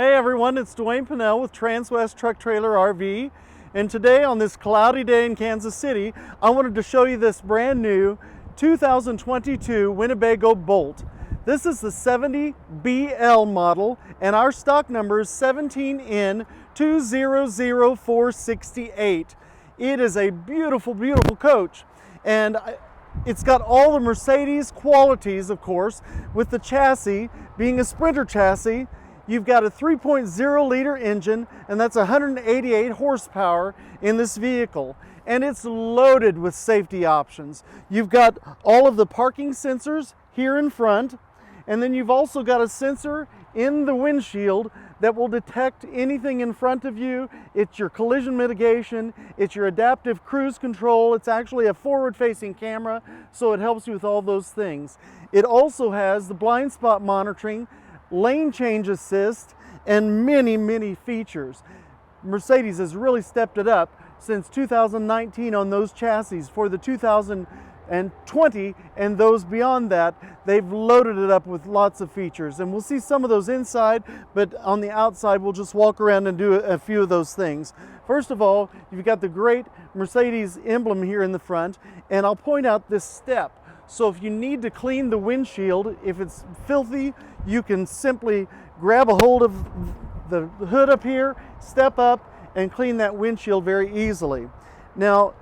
Hey everyone, it's Dwayne Pinnell with Transwest Truck Trailer RV, and today on this cloudy day in Kansas City, I wanted to show you this brand new 2022 Winnebago Boldt. This is the 70BL model, and our stock number is 17N200468. It is a beautiful, beautiful coach, and it's got all the Mercedes qualities, of course, with the chassis being a Sprinter chassis. You've got a 3.0 liter engine, and that's 188 horsepower in this vehicle. And it's loaded with safety options. You've got all of the parking sensors here in front, and then you've also got a sensor in the windshield that will detect anything in front of you. It's your collision mitigation, it's your adaptive cruise control, it's actually a forward-facing camera, so it helps you with all those things. It also has the blind spot monitoring, lane change assist, and many, many features. Mercedes has really stepped it up since 2019 on those chassis. For the 2020 and those beyond that, they've loaded it up with lots of features. And we'll see some of those inside, but on the outside, we'll just walk around and do a few of those things. First of all, you've got the great Mercedes emblem here in the front, and I'll point out this step. So if you need to clean the windshield, if it's filthy, you can simply grab a hold of the hood up here, step up, and clean that windshield very easily. Now,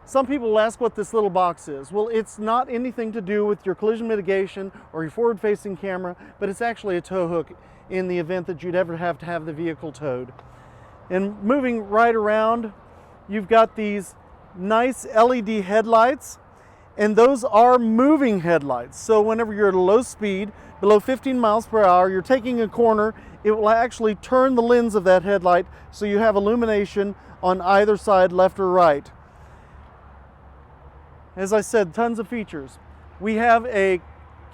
some people will ask what this little box is. Well, it's not anything to do with your collision mitigation or your forward-facing camera, but it's actually a tow hook in the event that you'd ever have to have the vehicle towed. And moving right around, you've got these nice LED headlights, and those are moving headlights. So whenever you're at a low speed, below 15 miles per hour, you're taking a corner, it will actually turn the lens of that headlight so you have illumination on either side, left or right. As I said, tons of features. We have a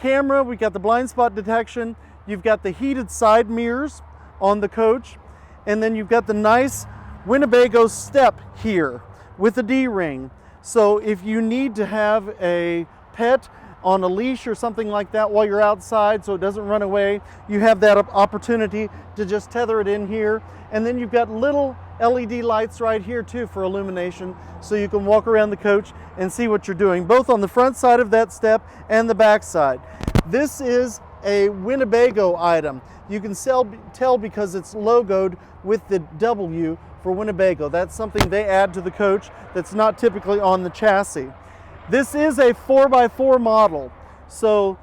camera, we got the blind spot detection, you've got the heated side mirrors on the coach, and then you've got the nice Winnebago step here with the D-ring. So if you need to have a pet on a leash or something like that while you're outside so it doesn't run away, you have that opportunity to just tether it in here. And then you've got little LED lights right here too for illumination, so you can walk around the coach and see what you're doing, both on the front side of that step and the back side. This is a Winnebago item. You can tell because it's logoed with the W for Winnebago. That's something they add to the coach that's not typically on the chassis. This is a 4x4 model, so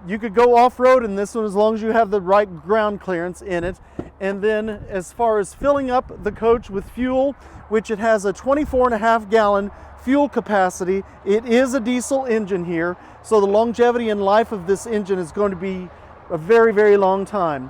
you could go off-road in this one as long as you have the right ground clearance in it. And then as far as filling up the coach with fuel, which it has a 24.5 gallon fuel capacity, it is a diesel engine here, so the longevity and life of this engine is going to be a very, very long time.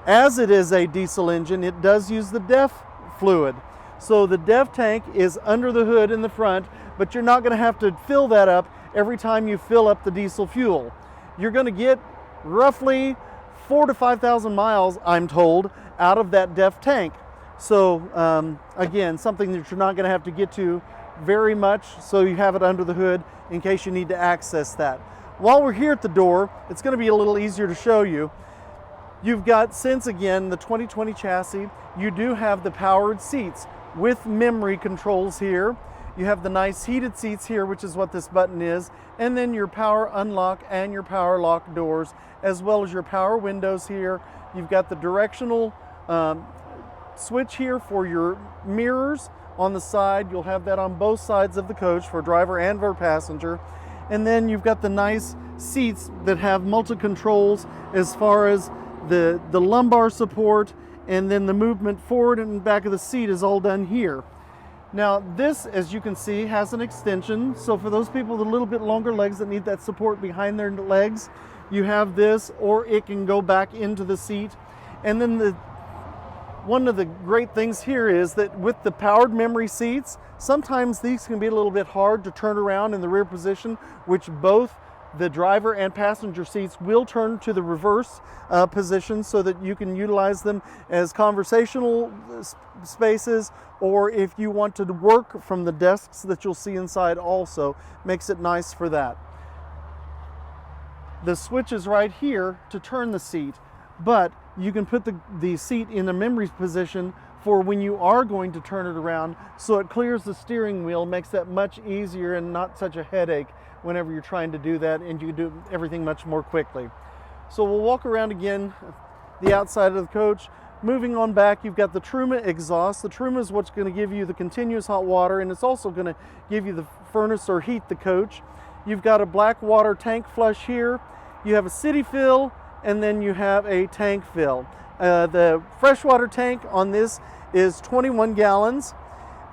As it is a diesel engine, it does use the DEF fluid. So the DEF tank is under the hood in the front, but you're not going to have to fill that up every time you fill up the diesel fuel. You're going to get roughly 4,000 to 5,000 miles, I'm told, out of that DEF tank. So again, something that you're not going to have to get to very much, so you have it under the hood in case you need to access that. While we're here at the door, it's going to be a little easier to show you. You've got, since again the 2020 chassis, you do have the powered seats with memory controls here. You have the nice heated seats here, which is what this button is, and then your power unlock and your power lock doors, as well as your power windows here. You've got the directional switch here for your mirrors on the side. You'll have that on both sides of the coach for driver and for passenger. And then you've got the nice seats that have multi-controls as far as the lumbar support, and then the movement forward and back of the seat is all done here. Now this, as you can see, has an extension, so for those people with a little bit longer legs that need that support behind their legs, you have this, or it can go back into the seat. And then one of the great things here is that with the powered memory seats, sometimes these can be a little bit hard to turn around in the rear position, which both the driver and passenger seats will turn to the reverse position so that you can utilize them as conversational spaces, or if you want to work from the desks that you'll see inside also, makes it nice for that. The switch is right here to turn the seat, but you can put the seat in a memory position for when you are going to turn it around, so it clears the steering wheel, makes that much easier and not such a headache whenever you're trying to do that, and you can do everything much more quickly. So we'll walk around again the outside of the coach. Moving on back, you've got the Truma Exhaust. The Truma is what's going to give you the continuous hot water, and it's also going to give you the furnace or heat the coach. You've got a black water tank flush here. You have a city fill, and then you have a tank fill. The freshwater tank on this is 21 gallons.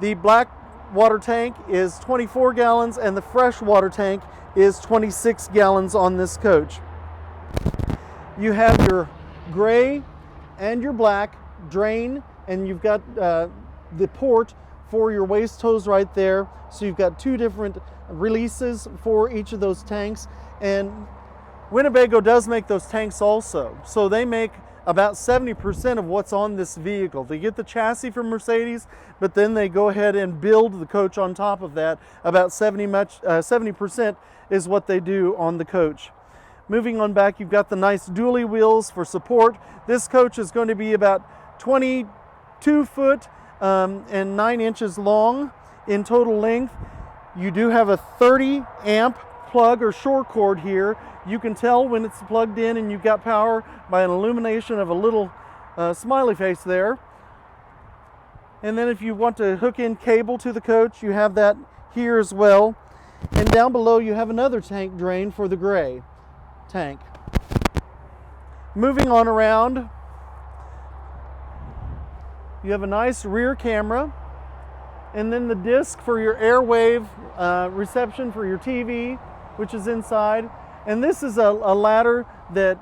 The black water tank is 24 gallons, and the freshwater tank is 26 gallons on this coach. You have your gray and your black drain, and you've got the port for your waste hose right there. So you've got two different releases for each of those tanks, and Winnebago does make those tanks also. So they make about 70% of what's on this vehicle. They get the chassis from Mercedes, but then they go ahead and build the coach on top of that. About 70% is what they do on the coach. Moving on back, you've got the nice dually wheels for support. This coach is going to be about 22 foot and 9 inches long in total length. You do have a 30 amp plug or short cord here. You can tell when it's plugged in and you've got power by an illumination of a little smiley face there. And then if you want to hook in cable to the coach, you have that here as well. And down below you have another tank drain for the gray tank. Moving on around, you have a nice rear camera, and then the disc for your airwave reception for your TV, which is inside. And this is a ladder that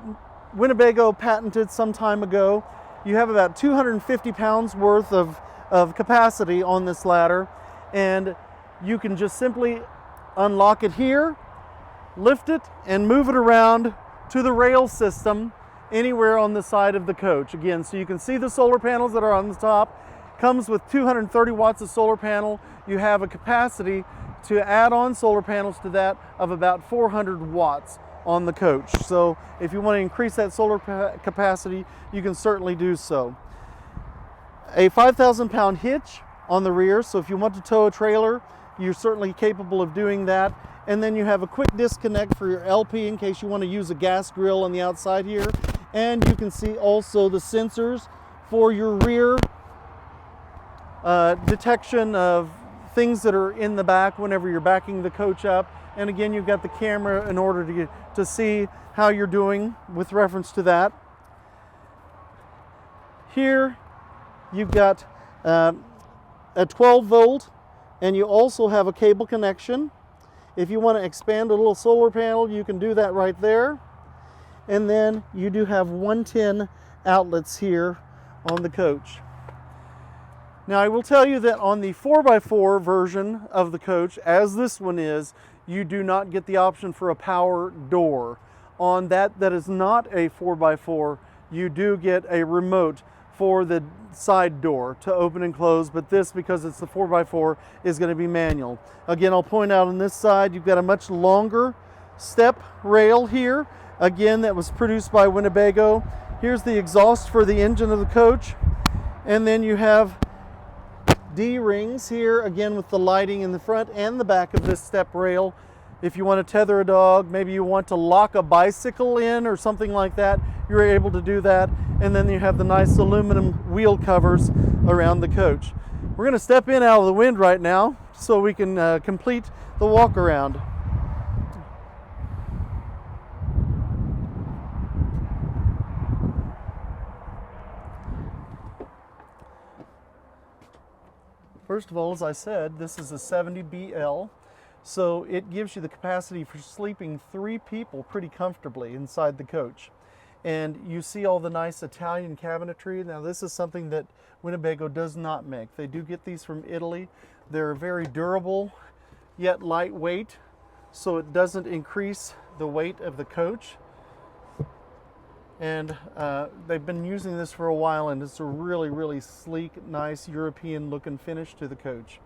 Winnebago patented some time ago. You have about 250 pounds worth of capacity on this ladder, and you can just simply unlock it here, lift it, and move it around to the rail system anywhere on the side of the coach. Again, so you can see the solar panels that are on the top. Comes with 230 watts of solar panel. You have a capacity to add on solar panels to that of about 400 watts on the coach. So if you want to increase that solar capacity, you can certainly do so. A 5,000 pound hitch on the rear, so if you want to tow a trailer, you're certainly capable of doing that. And then you have a quick disconnect for your LP in case you want to use a gas grill on the outside here. And you can see also the sensors for your rear detection of things that are in the back whenever you're backing the coach up. And again, you've got the camera in order to see how you're doing with reference to that. Here you've got a 12 volt, and you also have a cable connection. If you want to expand a little solar panel, you can do that right there. And then you do have 110 outlets here on the coach. Now I will tell you that on the 4x4 version of the coach, as this one is, you do not get the option for a power door. On that is not a 4x4, you do get a remote for the side door to open and close, but this, because it's the 4x4, is going to be manual. Again, I'll point out on this side, you've got a much longer step rail here. Again, that was produced by Winnebago. Here's the exhaust for the engine of the coach. And then you have D-rings here, again with the lighting in the front and the back of this step rail. If you want to tether a dog, maybe you want to lock a bicycle in or something like that, you're able to do that. And then you have the nice aluminum wheel covers around the coach. We're going to step in out of the wind right now so we can complete the walk around. First of all, as I said, this is a 70BL, so it gives you the capacity for sleeping 3 people pretty comfortably inside the coach. And you see all the nice Italian cabinetry. Now this is something that Winnebago does not make. They do get these from Italy. They're very durable, yet lightweight, so it doesn't increase the weight of the coach. And they've been using this for a while, and it's a really, really sleek, nice European looking finish to the coach.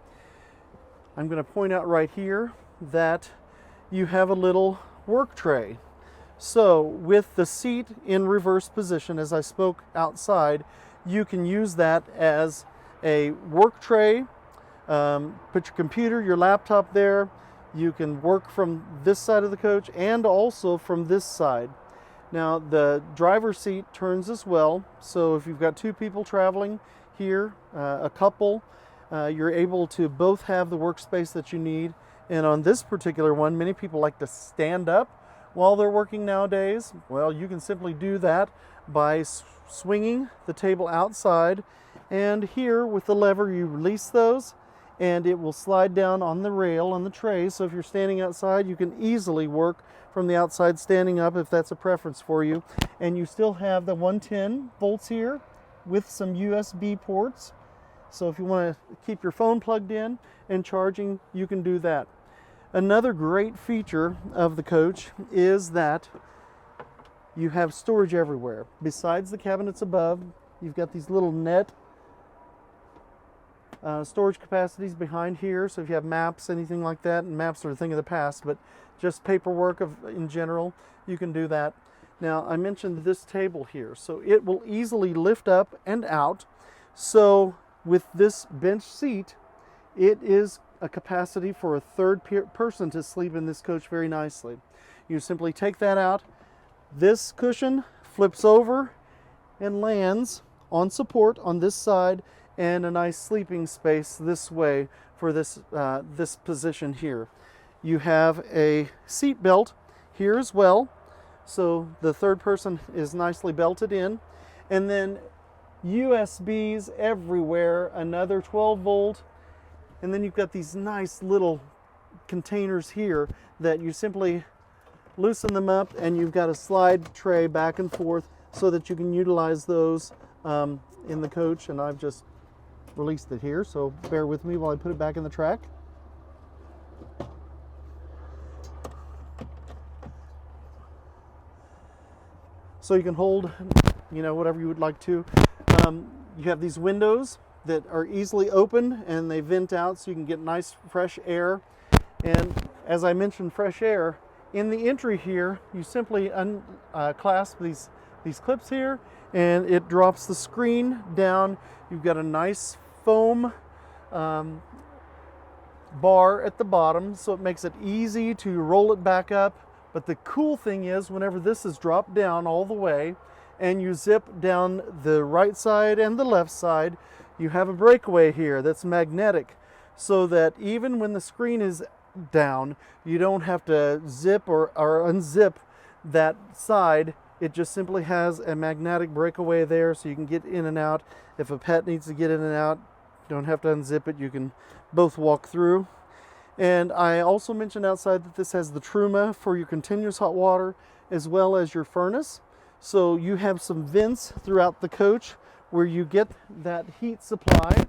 I'm going to point out right here that you have a little work tray So with the seat in reverse position, as I spoke outside, you can use that as a work tray. Put your computer, your laptop there. You can work from this side of the coach and also from this side. Now the driver's seat turns as well, so if you've got two people traveling here, a couple, you're able to both have the workspace that you need. And on this particular one, many people like to stand up while they're working nowadays. Well, you can simply do that by swinging the table outside, and here with the lever you release those and it will slide down on the rail on the tray. So if you're standing outside, you can easily work from the outside standing up if that's a preference for you. And you still have the 110 volts here with some USB ports. So if you want to keep your phone plugged in and charging, you can do that. Another great feature of the coach is that you have storage everywhere. Besides the cabinets above, you've got these little net storage capacities behind here. So if you have maps, anything like that, and maps are a thing of the past, but just paperwork in general, you can do that. Now, I mentioned this table here, so it will easily lift up and out. So with this bench seat, it is a capacity for a third person to sleep in this coach very nicely. You simply take that out. This cushion flips over and lands on support on this side, and a nice sleeping space this way for this position here. You have a seat belt here as well, so the third person is nicely belted in. And then USBs everywhere, another 12 volt, and then you've got these nice little containers here that you simply loosen them up, and you've got a slide tray back and forth so that you can utilize those in the coach. And I've just released it here, so bear with me while I put it back in the track. So you can hold, whatever you would like to. You have these windows that are easily open and they vent out so you can get nice fresh air. And as I mentioned, fresh air, in the entry here, you simply unclasp these clips here, and it drops the screen down. You've got a nice foam bar at the bottom, so it makes it easy to roll it back up. But the cool thing is, whenever this is dropped down all the way and you zip down the right side and the left side, you have a breakaway here that's magnetic, so that even when the screen is down, you don't have to zip or unzip that side. It just simply has a magnetic breakaway there, so you can get in and out. If a pet needs to get in and out, you don't have to unzip it. You can both walk through. And I also mentioned outside that this has the Truma for your continuous hot water as well as your furnace. So you have some vents throughout the coach where you get that heat supply.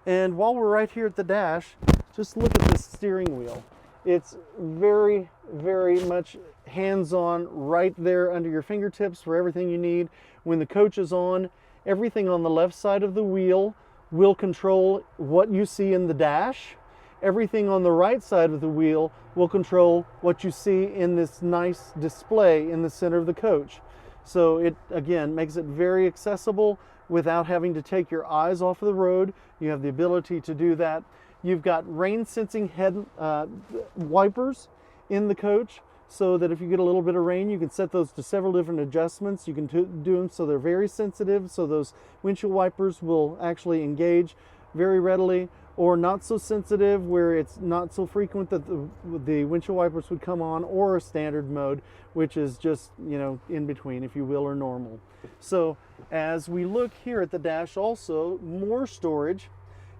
And while we're right here at the dash, just look at this steering wheel. It's very, very much hands-on right there under your fingertips for everything you need. When the coach is on, everything on the left side of the wheel will control what you see in the dash. Everything on the right side of the wheel will control what you see in this nice display in the center of the coach. So it, again, makes it very accessible without having to take your eyes off of the road. You have the ability to do that. You've got rain sensing head wipers in the coach, so that if you get a little bit of rain, you can set those to several different adjustments. You can do them so they're very sensitive, so those windshield wipers will actually engage very readily, or not so sensitive where it's not so frequent that the windshield wipers would come on, or a standard mode, which is just, in between, if you will, or normal. So as we look here at the dash, also more storage.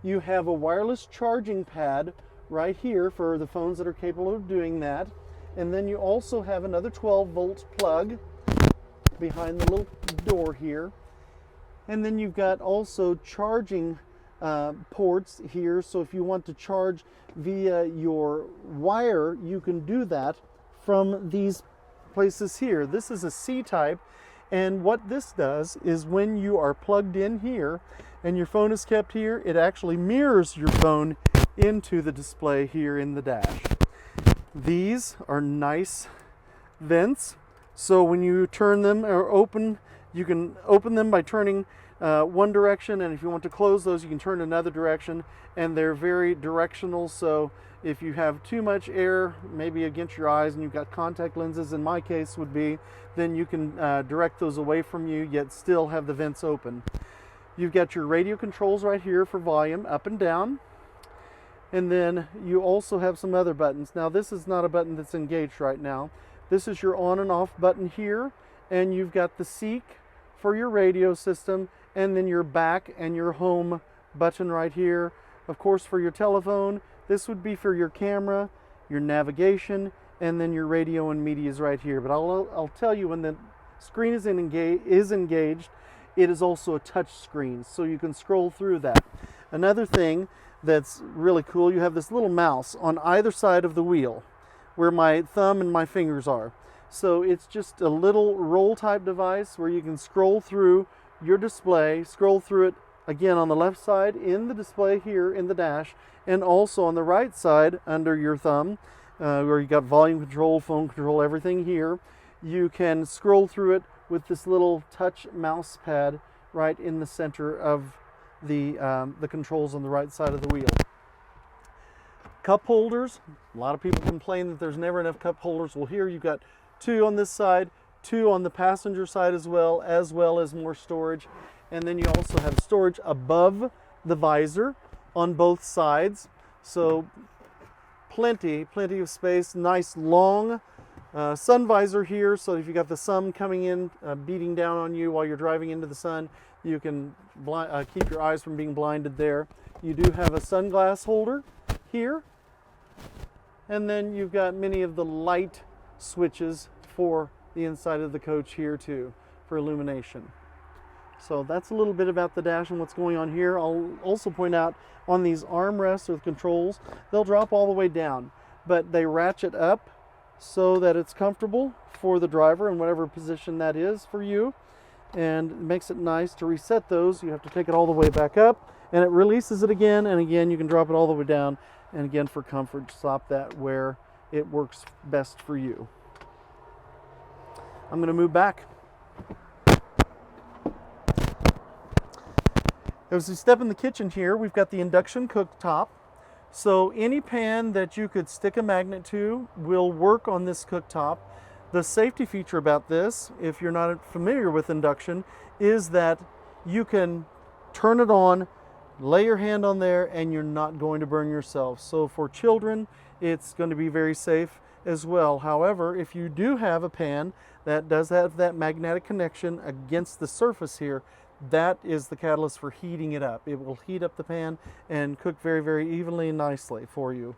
You have a wireless charging pad right here for the phones that are capable of doing that. And then you also have another 12 volt plug behind the little door here. And then you've got also charging ports here. So if you want to charge via your wire, you can do that from these places here. This is a C-type. And what this does is when you are plugged in here and your phone is kept here, it actually mirrors your phone into the display here in the dash. These are nice vents. So when you turn them or open, you can open them by turning one direction, and if you want to close those, you can turn another direction, and they're very directional. So if you have too much air, maybe against your eyes, and you've got contact lenses, in my case would be, then you can direct those away from you, yet still have the vents open. You've got your radio controls right here for volume, up and down. And then you also have some other buttons. Now this is not a button that's engaged right now. This is your on and off button here, and you've got the seek for your radio system, and then your back and your home button right here. Of course, for your telephone, this would be for your camera, your navigation, and then your radio and media is right here. But I'll tell you, when the screen is engaged, it is also a touch screen, so you can scroll through that. Another thing that's really cool, you have this little mouse on either side of the wheel where my thumb and my fingers are. So it's just a little roll type device where you can scroll through your display, scroll through it again on the left side in the display here in the dash, and also on the right side under your thumb where you got volume control, phone control, everything here. You can scroll through it with this little touch mouse pad right in the center of the controls on the right side of the wheel. Cup holders. A lot of people complain that there's never enough cup holders. Well, here you've got 2 on this side, 2 on the passenger side as well as more storage. And then you also have storage above the visor on both sides. So plenty of space. Nice long sun visor here, so if you got the sun coming in, beating down on you while you're driving into the sun, you can keep your eyes from being blinded there. You do have a sunglass holder here, and then you've got many of the light switches for the inside of the coach here too, for illumination. So that's a little bit about the dash and what's going on here. I'll also point out on these armrests with controls, they'll drop all the way down, but they ratchet up so that it's comfortable for the driver in whatever position that is for you, and it makes it nice. To reset those, you have to take it all the way back up, and it releases it again, and again you can drop it all the way down, and again for comfort, stop that where it works best for you. I'm going to move back. As we step in the kitchen here, we've got the induction cooktop. So any pan that you could stick a magnet to will work on this cooktop. The safety feature about this, if you're not familiar with induction, is that you can turn it on, lay your hand on there, and you're not going to burn yourself. So for children, it's going to be very safe as well. However, if you do have a pan that does have that magnetic connection against the surface here, that is the catalyst for heating it up. It will heat up the pan and cook very, very evenly and nicely for you.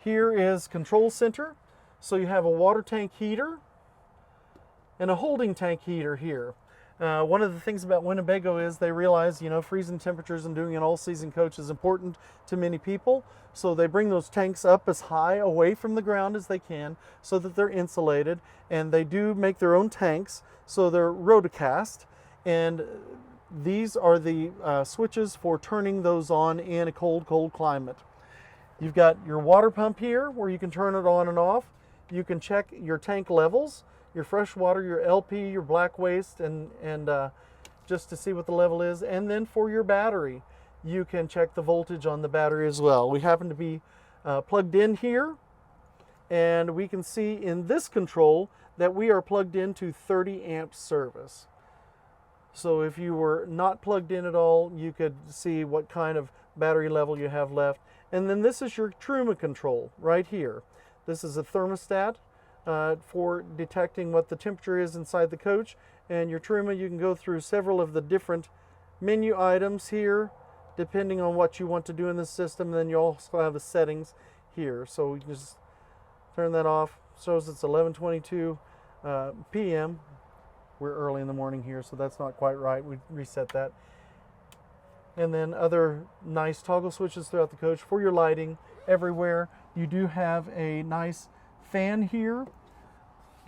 Here is control center. So you have a water tank heater and a holding tank heater here. One of the things about Winnebago is they realize, freezing temperatures and doing an all-season coach is important to many people. So they bring those tanks up as high away from the ground as they can so that they're insulated. And they do make their own tanks, so they're rotocast. And these are the switches for turning those on in a cold climate. You've got your water pump here where you can turn it on and off. You can check your tank levels, your fresh water, your LP, your black waste, and just to see what the level is. And then for your battery, you can check the voltage on the battery as well. We happen to be plugged in here, and we can see in this control that we are plugged into 30 amp service. So if you were not plugged in at all, you could see what kind of battery level you have left. And then this is your Truma control right here. This is a thermostat for detecting what the temperature is inside the coach. And your Truma, you can go through several of the different menu items here, depending on what you want to do in the system. And then you also have the settings here. So we can just turn that off. Shows it's 11:22 p.m. We're early in the morning here, so that's not quite right. We reset that. And then other nice toggle switches throughout the coach for your lighting everywhere. You do have a nice fan here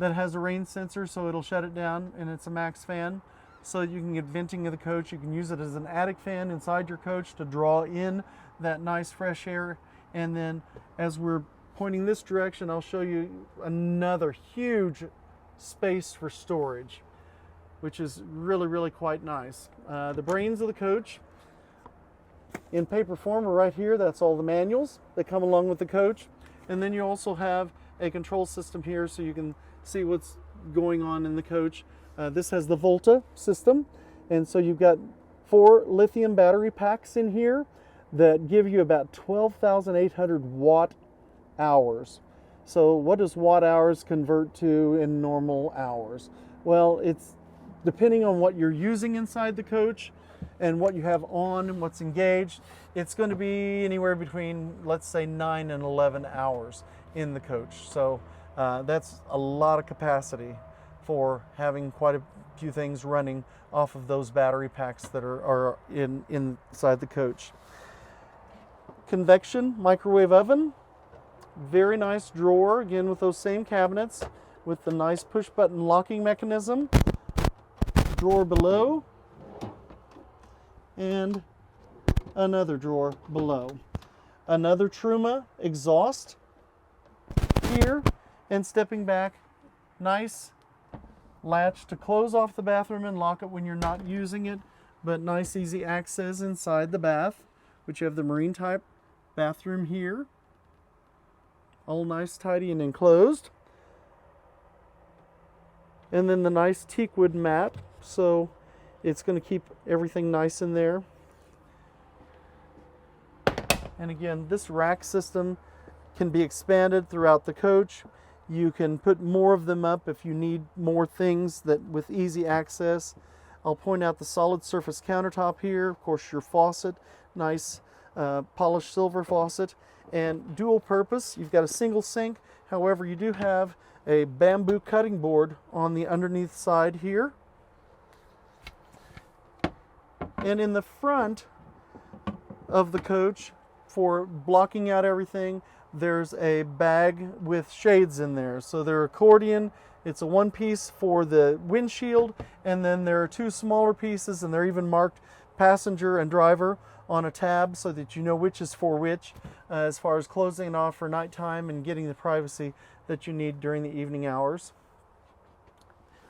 that has a rain sensor, so it'll shut it down, and it's a max fan. So you can get venting of the coach. You can use it as an attic fan inside your coach to draw in that nice fresh air. And then as we're pointing this direction, I'll show you another huge space for storage, which is really, really quite nice. The brains of the coach in paper form are right here. That's all the manuals that come along with the coach. And then you also have a control system here so you can see what's going on in the coach. This has the Volta system, and so you've got 4 lithium battery packs in here that give you about 12,800 watt hours. So what does watt hours convert to in normal hours? Well, it's depending on what you're using inside the coach and what you have on and what's engaged, it's going to be anywhere between, let's say, 9 and 11 hours in the coach. So that's a lot of capacity for having quite a few things running off of those battery packs that are inside the coach. Convection microwave oven, very nice drawer, again with those same cabinets with the nice push button locking mechanism. Drawer below and another drawer below. Another Truma exhaust here, and stepping back, nice latch to close off the bathroom and lock it when you're not using it, but nice easy access inside the bath, which you have the marine type bathroom here, all nice, tidy, and enclosed. And then the nice teak wood mat, so it's going to keep everything nice in there. And again, this rack system can be expanded throughout the coach. You can put more of them up if you need more things that with easy access. I'll point out the solid surface countertop here, of course your faucet, nice polished silver faucet, and dual purpose. You've got a single sink, however you do have a bamboo cutting board on the underneath side here. And in the front of the coach, for blocking out everything, there's a bag with shades in there. So they're accordion. It's a one piece for the windshield, and then there are 2 smaller pieces, and they're even marked passenger and driver on a tab so that you know which is for which, as far as closing it off for nighttime and getting the privacy that you need during the evening hours.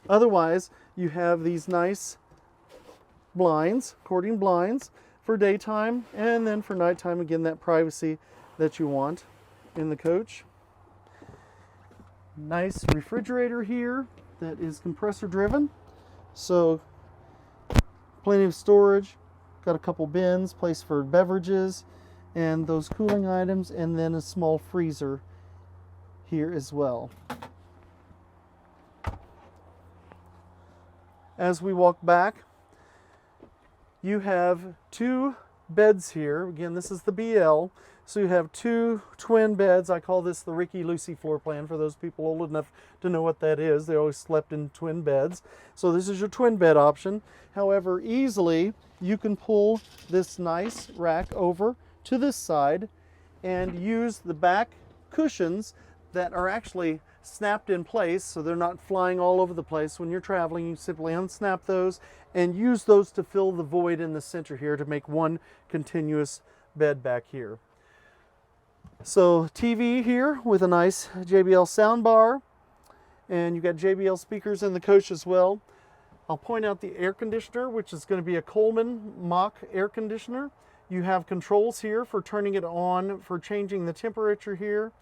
Otherwise, you have these nice blinds, accordion blinds for daytime, and then for nighttime, again, that privacy that you want in the coach. Nice refrigerator here that is compressor driven, so plenty of storage. Got a couple bins, place for beverages and those cooling items, and then a small freezer here as well. As we walk back, you have 2 beds here. Again, this is the BL. So you have 2 twin beds. I call this the Ricky Lucy floor plan for those people old enough to know what that is. They always slept in twin beds. So this is your twin bed option. However, easily you can pull this nice rack over to this side and use the back cushions that are actually snapped in place, so they're not flying all over the place. When you're traveling, you simply unsnap those and use those to fill the void in the center here to make one continuous bed back here. So TV here with a nice JBL Sound Bar, and you've got JBL speakers in the coach as well. I'll point out the air conditioner, which is going to be a Coleman Mach air conditioner. You have controls here for turning it on, for changing the temperature here,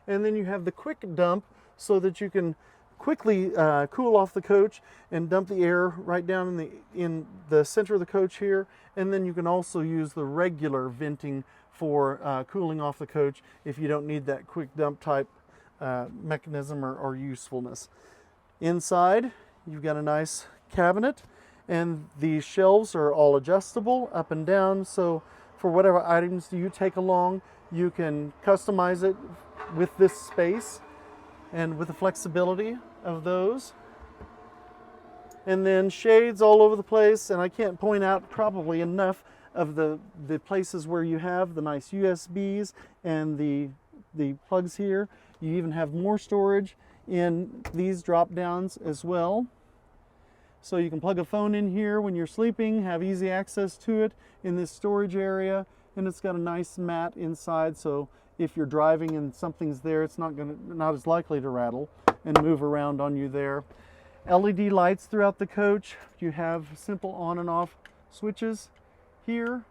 and then you have the quick dump so that you can quickly cool off the coach and dump the air right down in the center of the coach here. And then you can also use the regular venting for cooling off the coach if you don't need that quick dump type mechanism or usefulness. Inside, you've got a nice cabinet, and the shelves are all adjustable up and down, so for whatever items you take along, you can customize it with this space and with the flexibility of those. And then shades all over the place, and I can't point out probably enough of the places where you have the nice USBs and the plugs here. You even have more storage in these drop downs as well. So you can plug a phone in here when you're sleeping, have easy access to it in this storage area, and it's got a nice mat inside, so if you're driving and something's there, it's not as likely to rattle and move around on you there. LED lights throughout the coach. You have simple on and off switches here,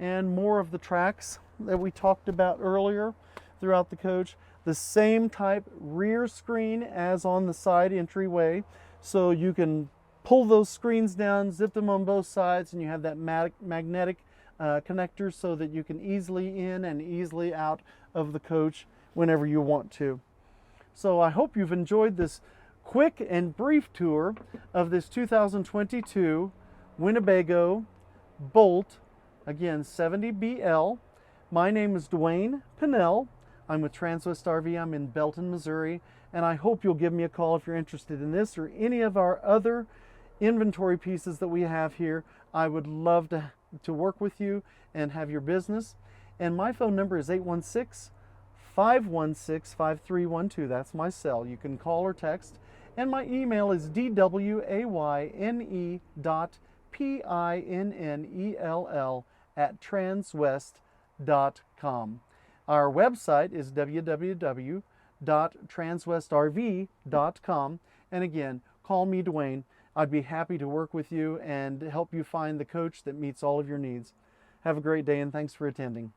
and more of the tracks that we talked about earlier throughout the coach. The same type rear screen as on the side entryway, so you can pull those screens down, zip them on both sides, and you have that magnetic connector so that you can easily in and easily out of the coach whenever you want to. So I hope you've enjoyed this quick and brief tour of this 2022 Winnebago Boldt, again 70BL. My name is Dwayne Pinnell. I'm with Transwest RV. I'm in Belton, Missouri, and I hope you'll give me a call if you're interested in this or any of our other inventory pieces that we have here. I would love to work with you and have your business. And my phone number is 816-516-5312. That's my cell. You can call or text. And my email is dwayne.pinnell@transwest.com. Our website is www.transwestrv.com. And again, call me Dwayne. I'd be happy to work with you and help you find the coach that meets all of your needs. Have a great day, and thanks for attending.